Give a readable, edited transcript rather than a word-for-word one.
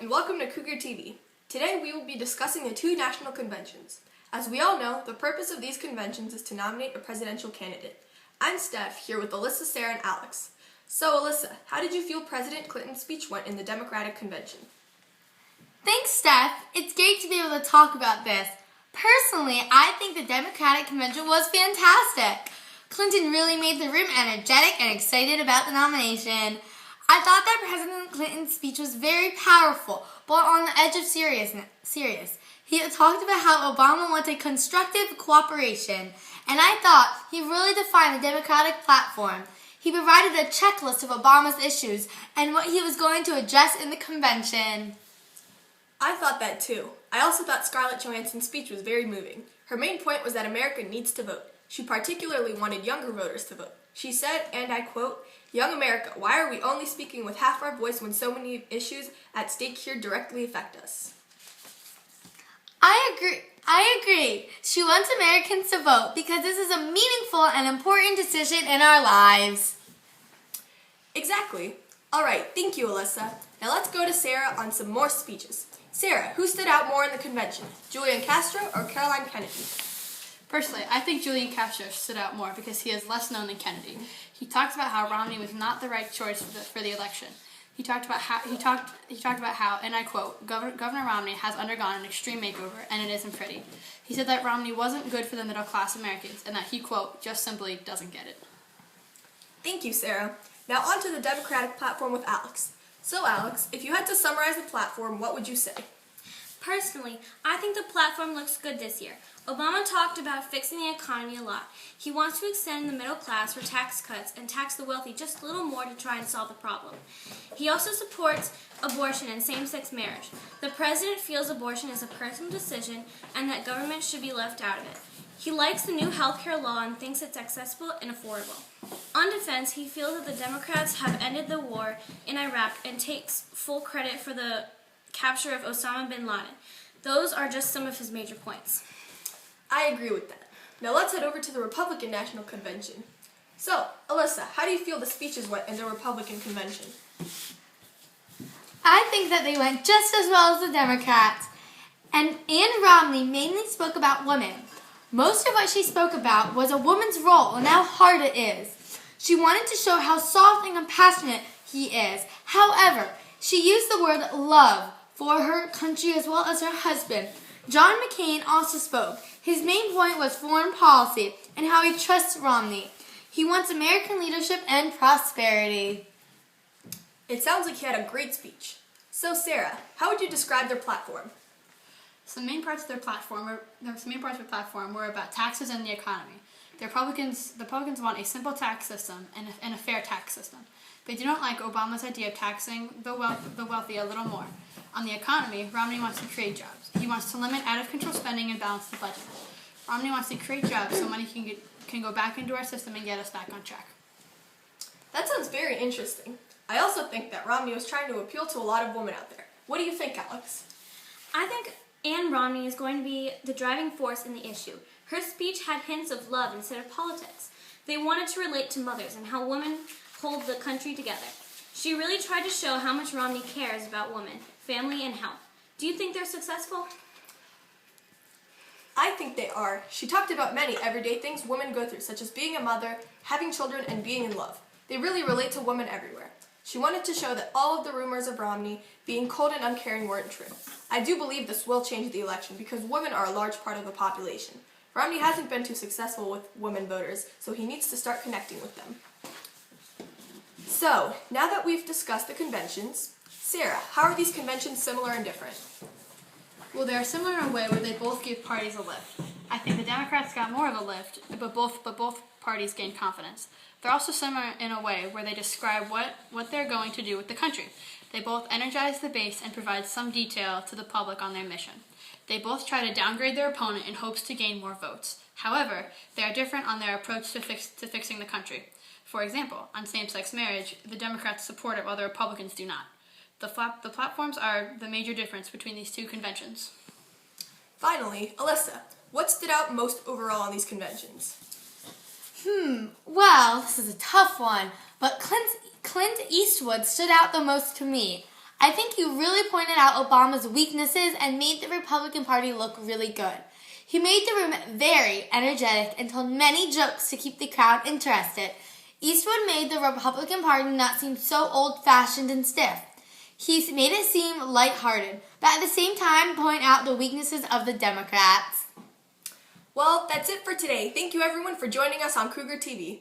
and welcome to Cougar TV. Today we will be discussing the two national conventions. As we all know, the purpose of these conventions is to nominate a presidential candidate. I'm Steph, here with Alyssa, Sarah, and Alex. So Alyssa, how did you feel President Clinton's speech went in the Democratic convention? Thanks, Steph. It's great to be able to talk about this. Personally, I think the Democratic convention was fantastic. Clinton really made the room energetic and excited about the nomination. I thought that President Clinton's speech was very powerful, but on the edge of serious. He talked about how Obama wanted constructive cooperation, and I thought he really defined the Democratic platform. He provided a checklist of Obama's issues and what he was going to address in the convention. I thought that too. I also thought Scarlett Johansson's speech was very moving. Her main point was that America needs to vote. She particularly wanted younger voters to vote. She said, and I quote, "Young America, why are we only speaking with half our voice when so many issues at stake here directly affect us?" I agree. She wants Americans to vote because this is a meaningful and important decision in our lives. Exactly. All right, thank you, Alyssa. Now let's go to Sarah on some more speeches. Sarah, who stood out more in the convention, Julian Castro or Caroline Kennedy? Personally, I think Julian Castro stood out more because he is less known than Kennedy. He talked about how Romney was not the right choice for the election. He talked about how, and I quote, Governor Romney has undergone an extreme makeover, and it isn't pretty. He said that Romney wasn't good for the middle-class Americans, and that he, quote, just simply doesn't get it. Thank you, Sarah. Now on to the Democratic platform with Alex. So Alex, if you had to summarize the platform, what would you say? Personally, I think the platform looks good this year. Obama talked about fixing the economy a lot. He wants to extend the middle class for tax cuts and tax the wealthy just a little more to try and solve the problem. He also supports abortion and same-sex marriage. The president feels abortion is a personal decision and that government should be left out of it. He likes the new health care law and thinks it's accessible and affordable. On defense, he feels that the Democrats have ended the war in Iraq and takes full credit for the capture of Osama bin Laden. Those are just some of his major points. I agree with that. Now let's head over to the Republican National Convention. So, Alyssa, how do you feel the speeches went in the Republican Convention? I think that they went just as well as the Democrats. And Ann Romney mainly spoke about women. Most of what she spoke about was a woman's role and how hard it is. She wanted to show how soft and compassionate he is. However, she used the word love for her country as well as her husband. John McCain also spoke. His main point was foreign policy and how he trusts Romney. He wants American leadership and prosperity. It sounds like he had a great speech. So Sarah, how would you describe their platform? So the main parts of their platform were about taxes and the economy. The Republicans want a simple tax system and a fair tax system. They do not like Obama's idea of taxing the wealthy a little more. On the economy, Romney wants to create jobs. He wants to limit out-of-control spending and balance the budget. Romney wants to create jobs so money can go back into our system and get us back on track. That sounds very interesting. I also think that Romney was trying to appeal to a lot of women out there. What do you think, Alex? I think Ann Romney is going to be the driving force in the issue. Her speech had hints of love instead of politics. They wanted to relate to mothers and how women hold the country together. She really tried to show how much Romney cares about women, family, and health. Do you think they're successful? I think they are. She talked about many everyday things women go through, such as being a mother, having children, and being in love. They really relate to women everywhere. She wanted to show that all of the rumors of Romney being cold and uncaring weren't true. I do believe this will change the election because women are a large part of the population. Romney hasn't been too successful with women voters, so he needs to start connecting with them. So, now that we've discussed the conventions, Sarah, how are these conventions similar and different? Well, they're similar in a way where they both give parties a lift. I think the Democrats got more of a lift, but both parties gained confidence. They're also similar in a way where they describe what they're going to do with the country. They both energize the base and provide some detail to the public on their mission. They both try to downgrade their opponent in hopes to gain more votes. However, they are different on their approach to fixing the country. For example, on same-sex marriage, the Democrats support it while the Republicans do not. The platforms are the major difference between these two conventions. Finally, Alyssa, what stood out most overall on these conventions? Well, this is a tough one, but Clint Eastwood stood out the most to me. I think you really pointed out Obama's weaknesses and made the Republican Party look really good. He made the room very energetic and told many jokes to keep the crowd interested. Eastwood made the Republican Party not seem so old-fashioned and stiff. He made it seem lighthearted, but at the same time point out the weaknesses of the Democrats. Well, that's it for today. Thank you everyone for joining us on Cougar TV.